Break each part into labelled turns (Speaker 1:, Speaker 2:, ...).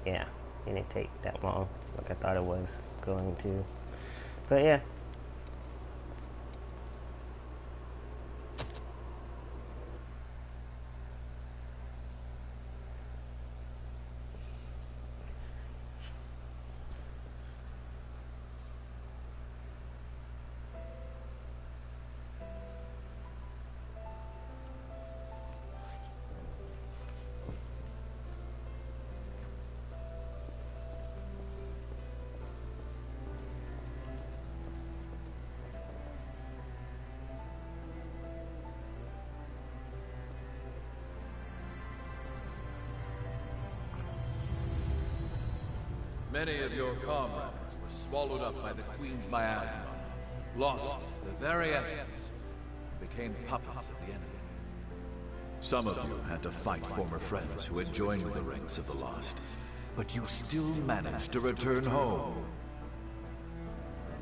Speaker 1: yeah, it didn't take that long like I thought it was going to. But yeah.
Speaker 2: Many of your comrades were swallowed up by the Queen's miasma, lost the very essence, and became puppets of the enemy. Some of you had to fight former friends who had joined the ranks of the lost, but you still managed to return home.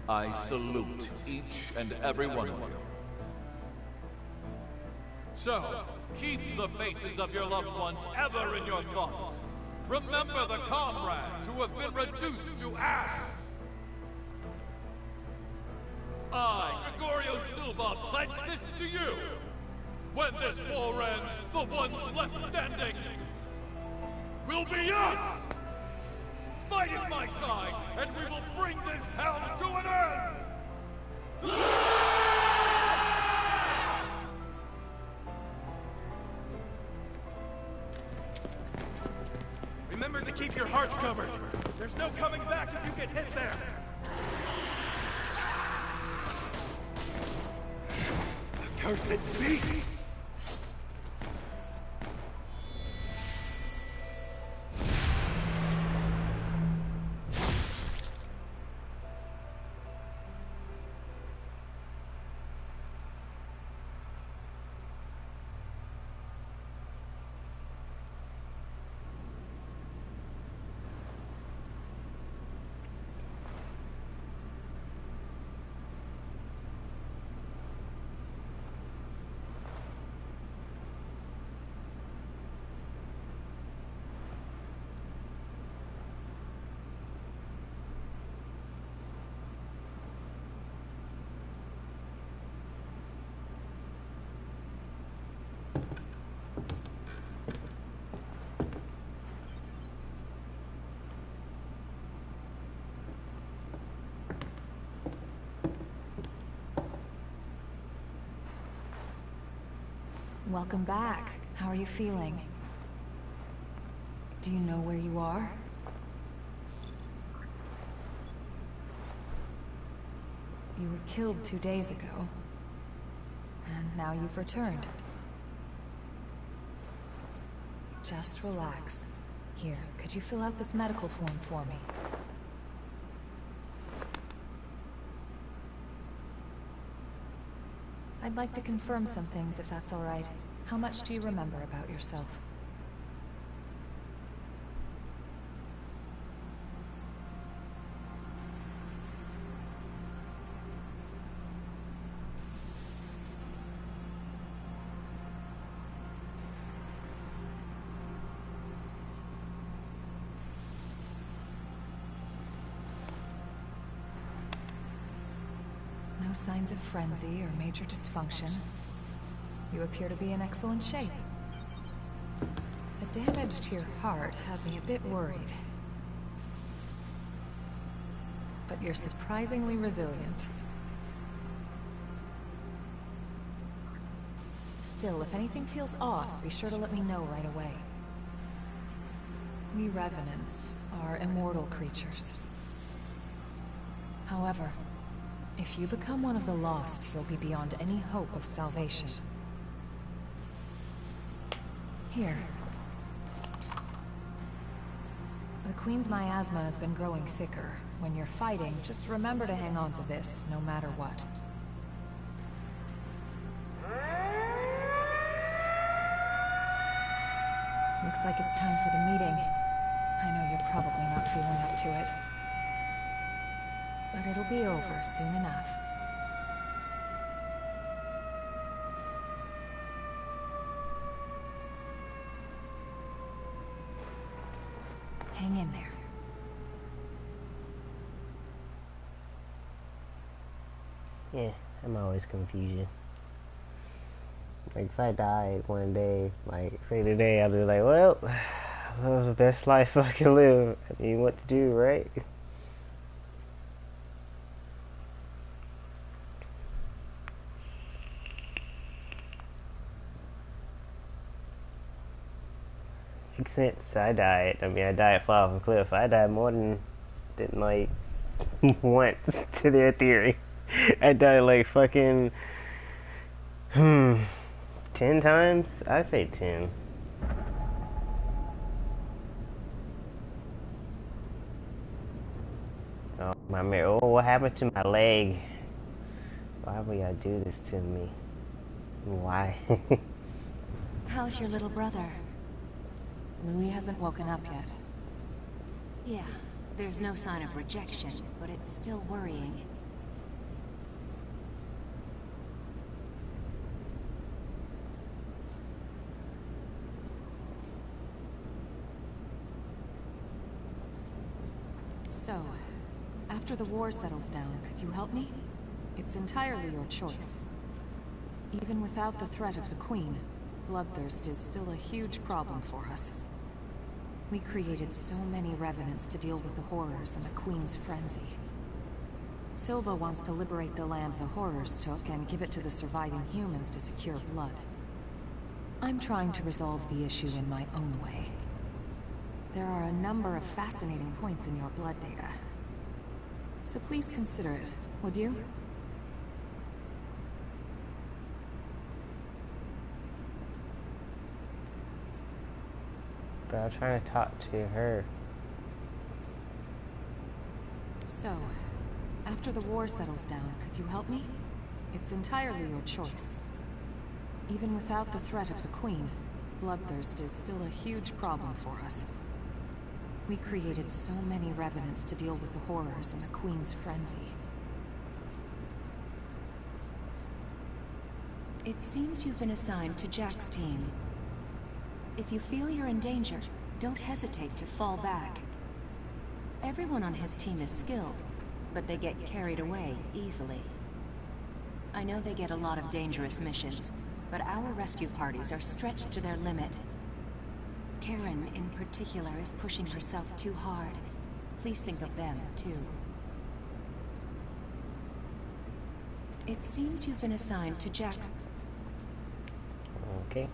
Speaker 2: I salute each and every one of you. So, keep the faces of your loved ones ever in your thoughts. Remember the comrades who have been reduced to ash! I, Gregorio Silva, pledge this to you! When this war ends, the ones left standing will be us! Fight at my side, and we will bring this hell to an end!
Speaker 3: Remember to keep your hearts covered. There's no coming back if you get hit there. Accursed beast!
Speaker 4: Welcome back. How are you feeling? Do you know where you are? You were killed 2 days ago. And now you've returned. Just relax. Here, could you fill out this medical form for me? I'd like to confirm some things, if that's all right. How much do you remember about yourself? No signs of frenzy or major dysfunction. You appear to be in excellent shape. The damage to your heart had me a bit worried. But you're surprisingly resilient. Still, if anything feels off, be sure to let me know right away. We Revenants are immortal creatures. However, if you become one of the lost, you'll be beyond any hope of salvation. Here. The Queen's miasma has been growing thicker. When you're fighting, just remember to hang on to this, no matter what. Looks like it's time for the meeting. I know you're probably not feeling up to it. But it'll be over soon enough. Hang in there.
Speaker 1: Yeah, I'm always confusion. Like, if I died one day, like, say today, I'll be like, well, that was the best life I can live. I mean, what to do, right? Since I died, I mean, I died fall off a cliff. I died more than like, once to their theory. I died like fucking, 10 times? I say 10. Oh, my mirror. Oh, what happened to my leg? Why would y'all do this to me? Why?
Speaker 5: How's your little brother?
Speaker 4: Louis hasn't woken up yet.
Speaker 5: Yeah, there's no sign of rejection, but it's still worrying.
Speaker 4: So, after the war settles down, could you help me? It's entirely your choice. Even without the threat of the Queen, bloodthirst is still a huge problem for us. We created so many revenants to deal with the horrors and the Queen's frenzy. Silva wants to liberate the land the horrors took and give it to the surviving humans to secure blood. I'm trying to resolve the issue in my own way. There are a number of fascinating points in your blood data. So please consider it, would you?
Speaker 1: But I'm trying to talk to her.
Speaker 4: So, after the war settles down, could you help me? It's entirely your choice. Even without the threat of the Queen, bloodthirst is still a huge problem for us. We created so many revenants to deal with the horrors and the Queen's frenzy.
Speaker 5: It seems you've been assigned to Jack's team. If you feel you're in danger, don't hesitate to fall back. Everyone on his team is skilled, but they get carried away easily. I know they get a lot of dangerous missions, but our rescue parties are stretched to their limit. Karen, in particular, is pushing herself too hard. Please think of them, too. It seems you've been assigned to Jack's...
Speaker 1: Okay.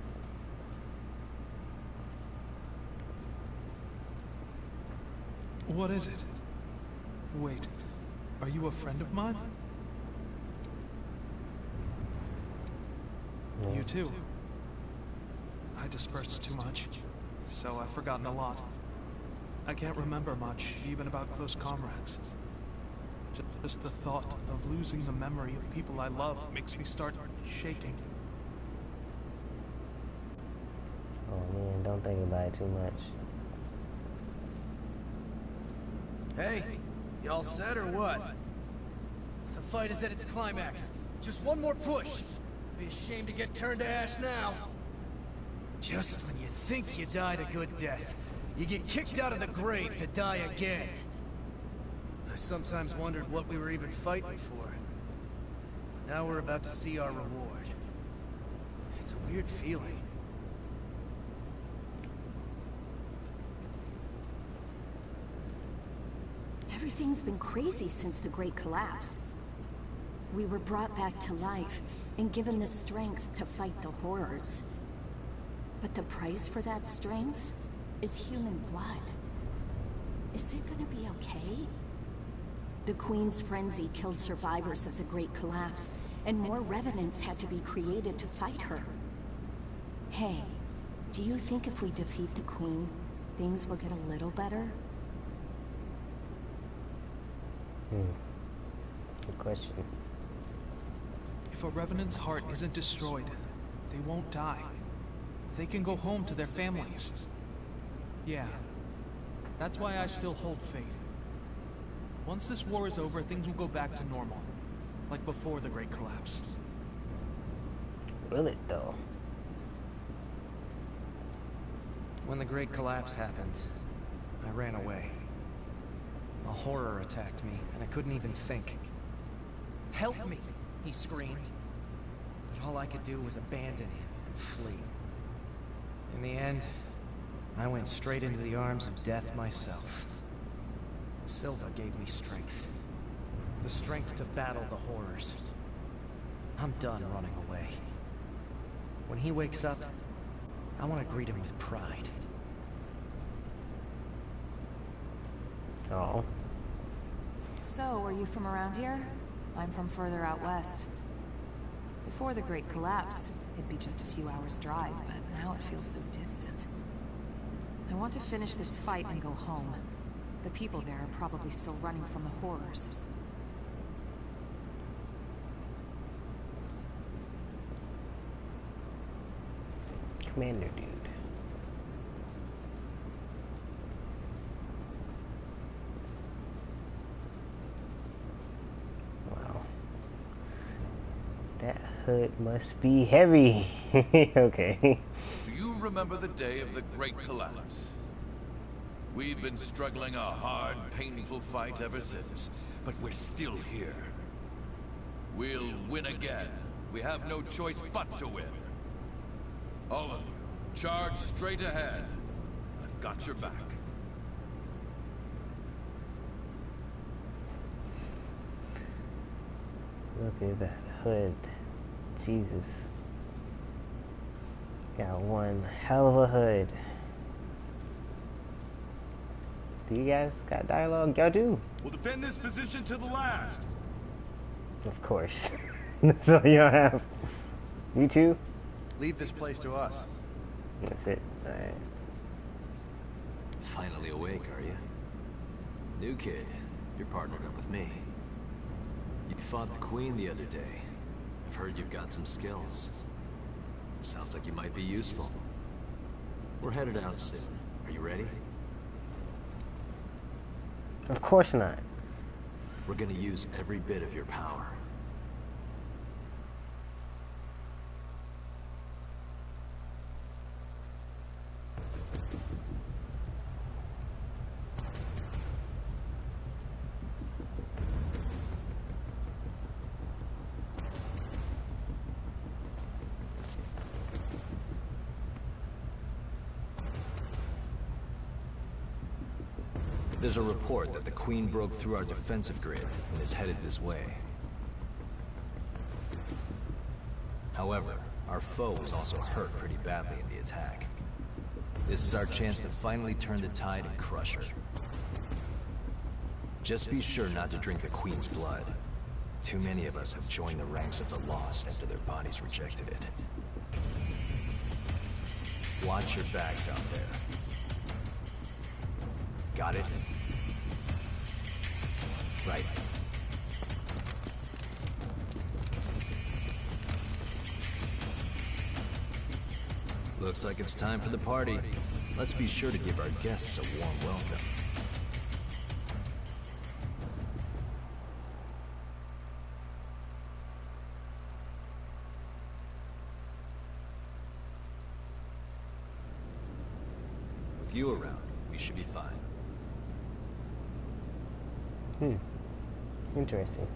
Speaker 3: What is it? Wait, are you a friend of mine?
Speaker 1: No.
Speaker 3: You too. I dispersed too much, so I've forgotten a lot. I can't remember much, even about close comrades. Just the thought of losing the memory of people I love makes me start shaking.
Speaker 1: Oh man, don't think about it too much.
Speaker 6: Hey, y'all set or what? The fight is at its climax. Just one more push. Be ashamed to get turned to ash now. Just when you think you died a good death, you get kicked out of the grave to die again. I sometimes wondered what we were even fighting for. But now we're about to see our reward. It's a weird feeling.
Speaker 5: Everything's been crazy since the Great Collapse. We were brought back to life and given the strength to fight the horrors. But the price for that strength is human blood. Is it gonna be okay? The Queen's frenzy killed survivors of the Great Collapse, and more revenants had to be created to fight her. Hey, do you think if we defeat the Queen, things will get a little better?
Speaker 1: Good question.
Speaker 3: If a Revenant's heart isn't destroyed, they won't die. They can go home to their families. Yeah, that's why I still hold faith. Once this war is over, things will go back to normal, like before the Great Collapse.
Speaker 1: Will it though?
Speaker 6: When the Great Collapse happened, I ran away. A horror attacked me, and I couldn't even think. "Help me!" he screamed. But all I could do was abandon him and flee. In the end, I went straight into the arms of death myself. Silva gave me strength. The strength to battle the horrors. I'm done running away. When he wakes up, I want to greet him with pride.
Speaker 1: Oh.
Speaker 4: So, are you from around here? I'm from further out west. Before the Great Collapse, it'd be just a few hours' drive, but now it feels so distant. I want to finish this fight and go home. The people there are probably still running from the horrors.
Speaker 1: Commander dude. Wow. That hood must be heavy. Okay.
Speaker 2: Do you remember the day of the Great Collapse? We've been struggling a hard, painful fight ever since, but we're still here. We'll win again. We have no choice but to win. All of you, charge straight ahead. I've got your back.
Speaker 1: Look at that hood. Jesus. Got one hell of a hood. Do you guys got dialogue? Y'all do.
Speaker 7: We'll defend this position to the last.
Speaker 1: Of course. That's all y'all have. You too?
Speaker 8: Leave this place to us.
Speaker 1: That's it. Alright.
Speaker 8: Finally awake, are you? New kid, you're partnered up with me. You fought the Queen the other day. I've heard you've got some skills. Sounds like you might be useful. We're headed out soon. Are you ready?
Speaker 1: Of course not.
Speaker 8: We're gonna use every bit of your power. There's a report that the Queen broke through our defensive grid and is headed this way. However, our foe was also hurt pretty badly in the attack. This is our chance to finally turn the tide and crush her. Just be sure not to drink the Queen's blood. Too many of us have joined the ranks of the lost after their bodies rejected it. Watch your backs out there. Got it? Right. Looks like it's time for the party. Let's be sure to give our guests a warm welcome. With you around, we should be fine.
Speaker 1: Interesting.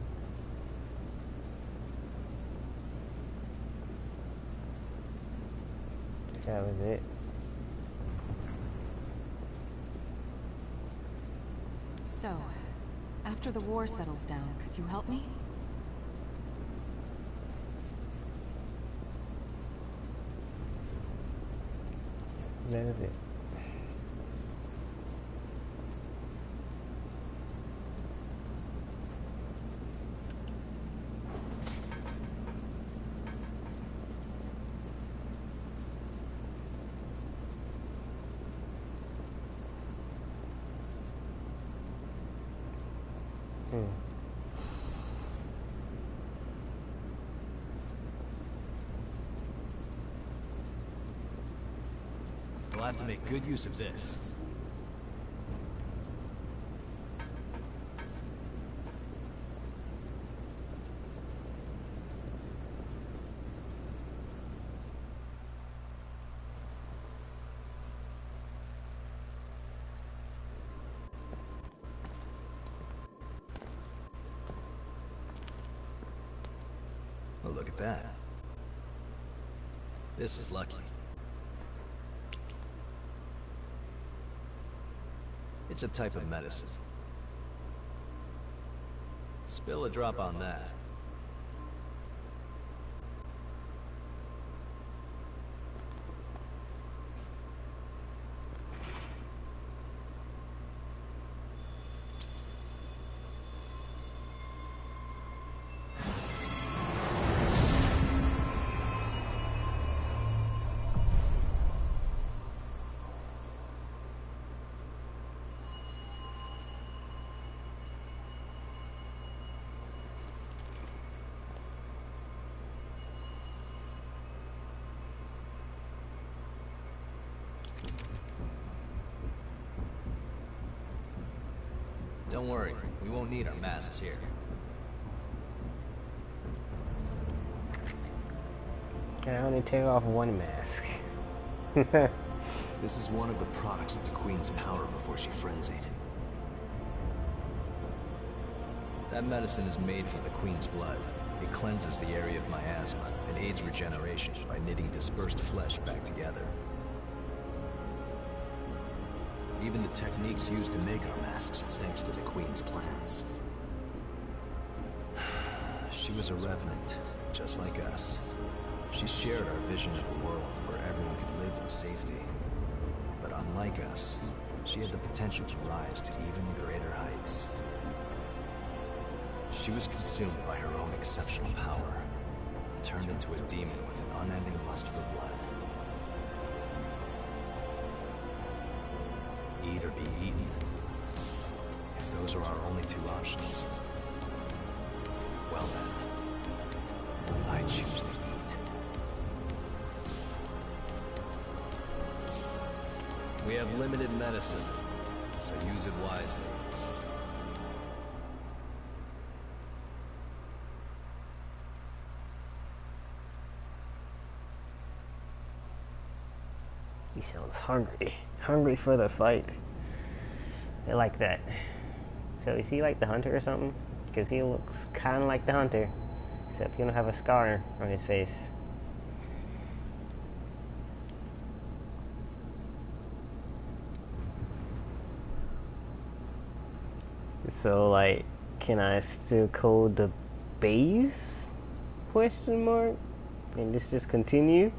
Speaker 1: That was it.
Speaker 4: So, after the war settles down, could you help me?
Speaker 1: That was it.
Speaker 8: We'll have to make good use of this. Oh, look at that. This is lucky. It's a type of medicine. Spill a drop on that. Don't worry, we won't need our masks here.
Speaker 1: Can I only take off one mask?
Speaker 8: This is one of the products of the Queen's power before she frenzied. That medicine is made from the Queen's blood. It cleanses the area of miasma and aids regeneration by knitting dispersed flesh back together. Even the techniques used to make our masks are thanks to the Queen's plans. She was a revenant, just like us. She shared our vision of a world where everyone could live in safety. But unlike us, she had the potential to rise to even greater heights. She was consumed by her own exceptional power, and turned into a demon with an unending lust for blood. Eat or be eaten. If those are our only two options, well then, I choose to eat. We have limited medicine, so use it wisely.
Speaker 1: He sounds hungry. Hungry for the fight. I like that. So is he like the hunter or something? Because he looks kind of like the hunter. Except he don't have a scar on his face. So like, can I still code the base? Question mark? And this just continue?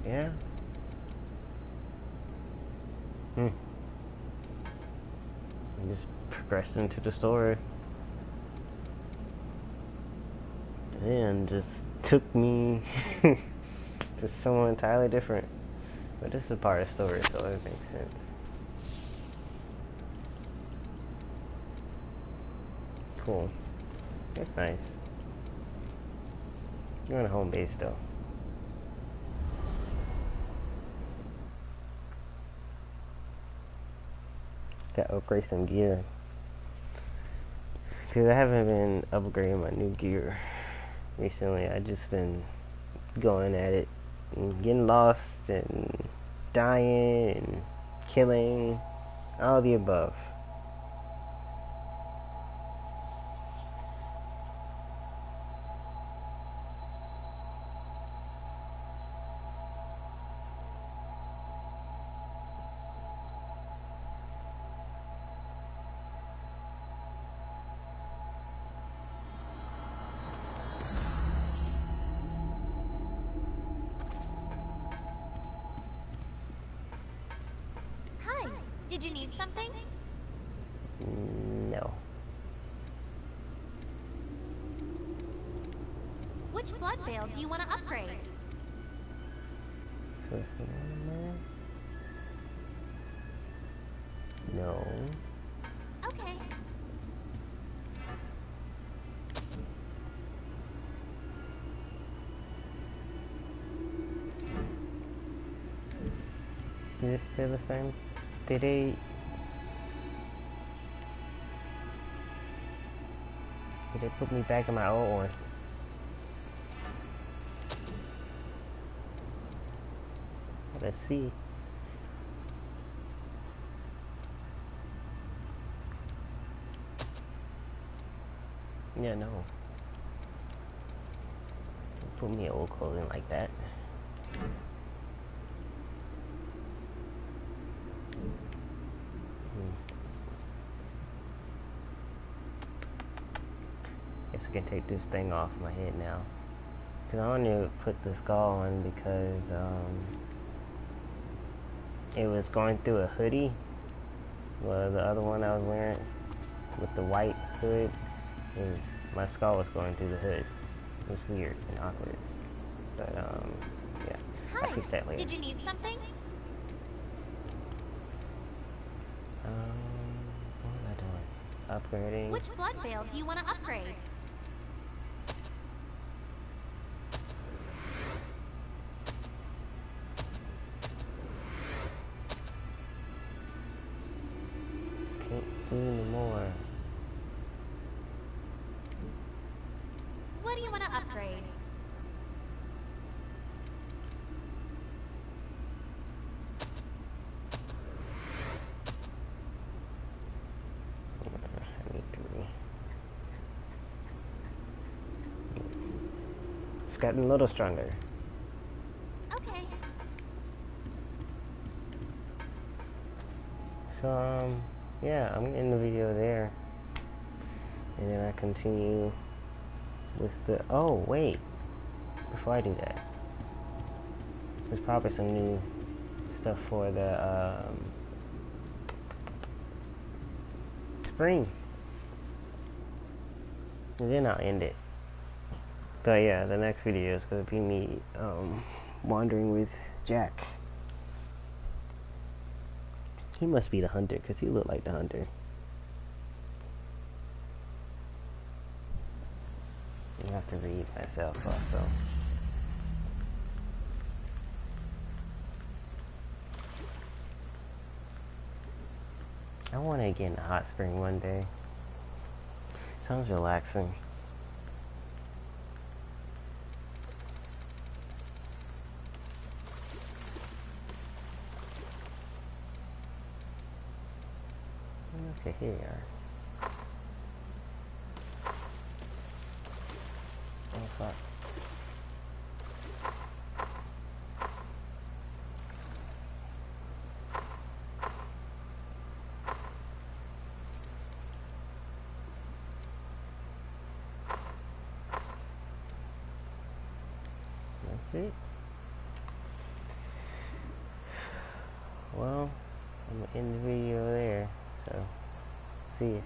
Speaker 1: Yeah. And just progress into the story. And just took me to someone entirely different. But this is a part of the story, so it makes sense. Cool. That's nice. You're on a home base though. Gotta upgrade some gear. Cause I haven't been upgrading my new gear recently. I just been going at it and getting lost and dying and killing, all the above.
Speaker 9: Did you need something?
Speaker 1: No.
Speaker 9: Which blood veil do you want to upgrade?
Speaker 1: No.
Speaker 9: Okay.
Speaker 1: Is it still the same? Did they put me back in my old one? Let's see. Yeah, no. put me old clothing like that. Guess I can take this thing off my head now. Cause I only put the skull on because it was going through a hoodie. Well, the other one I was wearing with the white hood, my skull was going through the hood. It was weird and awkward. But yeah.
Speaker 9: Hi.
Speaker 1: I'll fix that later.
Speaker 9: Did you need something?
Speaker 1: What was I doing? Upgrading.
Speaker 9: Which blood veil do you want to upgrade?
Speaker 1: Can't do anymore.
Speaker 9: What do you want to upgrade?
Speaker 1: I need 3. It's gotten a little stronger.
Speaker 9: Okay.
Speaker 1: So, yeah, I'm gonna end the video there. And then I continue with the... Oh, wait. Before I do that, there's probably some new stuff for the spring. And then I'll end it. But yeah, the next video is going to be me wandering with Jack. He must be the hunter because he looked like the hunter. I have to read myself also. I want to get in a hot spring one day. Sounds relaxing. Okay, here you are. Oh fuck. That's it. Well, I'm gonna end the video there. So, see ya.